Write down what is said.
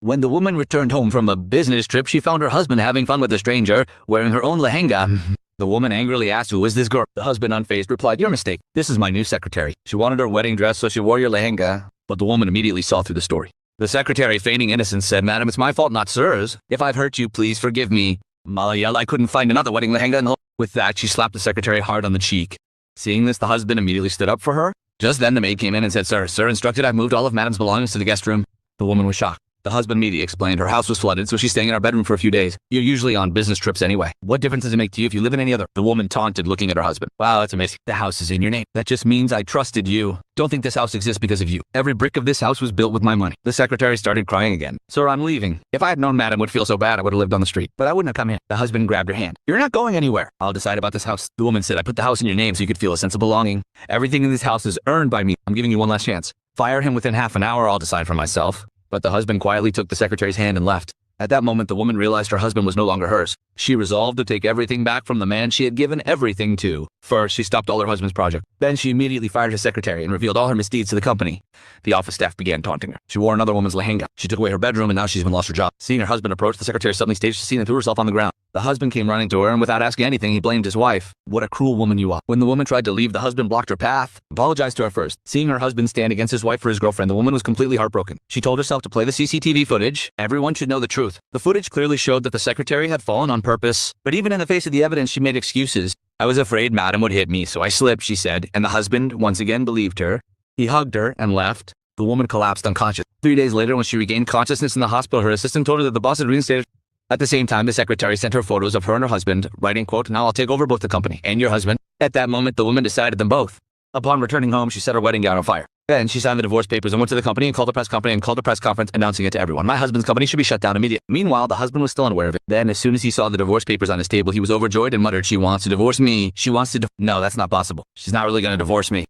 When the woman returned home from a business trip, she found her husband having fun with a stranger, wearing her own lehenga. The woman angrily asked, "Who is this girl?" The husband, unfazed, replied, "Your mistake. This is my new secretary. She wanted her wedding dress, so she wore your lehenga." But the woman immediately saw through the story. The secretary, feigning innocence, said, "Madam, it's my fault, not sirs. If I've hurt you, please forgive me." Malayal, "I couldn't find another wedding lehenga." With that, she slapped the secretary hard on the cheek. Seeing this, the husband immediately stood up for her. Just then, the maid came in and said, Sir instructed I've moved all of Madam's belongings to the guest room." The woman was shocked. The husband immediately explained her house was flooded, so she's staying in our bedroom for a few days. "You're usually on business trips anyway. What difference does it make to you if you live in any other?" The woman taunted, looking at her husband. "Wow, that's amazing. The house is in your name. That just means I trusted you. Don't think this house exists because of you. Every brick of this house was built with my money." The secretary started crying again. "Sir, I'm leaving. If I had known Madam would feel so bad, I would have lived on the street. But I wouldn't have come in." The husband grabbed her hand. "You're not going anywhere. I'll decide about this house." The woman said, "I put the house in your name so you could feel a sense of belonging. Everything in this house is earned by me. I'm giving you one last chance. Fire him within half an hour, I'll decide for myself." But the husband quietly took the secretary's hand and left. At that moment, the woman realized her husband was no longer hers. She resolved to take everything back from the man she had given everything to. First, she stopped all her husband's project. Then she immediately fired her secretary and revealed all her misdeeds to the company. The office staff began taunting her. She wore another woman's lehenga. She took away her bedroom, and now she's even lost her job. Seeing her husband approach, the secretary suddenly staged a scene and threw herself on the ground. The husband came running to her, and without asking anything, he blamed his wife. "What a cruel woman you are." When the woman tried to leave, the husband blocked her path, apologized to her first. Seeing her husband stand against his wife for his girlfriend, the woman was completely heartbroken. She told herself to play the CCTV footage. Everyone should know the truth. The footage clearly showed that the secretary had fallen on purpose, but even in the face of the evidence, she made excuses. "I was afraid Madam would hit me, so I slipped," she said, and the husband once again believed her. He hugged her and left. The woman collapsed unconscious. 3 days later, when she regained consciousness in the hospital, her assistant told her that the boss had reinstated her. At the same time, the secretary sent her photos of her and her husband, writing, quote, "Now I'll take over both the company and your husband." At that moment, the woman decided them both. Upon returning home, she set her wedding gown on fire. Then she signed the divorce papers and went to the company and called a press conference announcing it to everyone. "My husband's company should be shut down immediately." Meanwhile, the husband was still unaware of it. Then, as soon as he saw the divorce papers on his table, he was overjoyed and muttered, "She wants to divorce me. She wants to No, that's not possible. She's not really going to divorce me."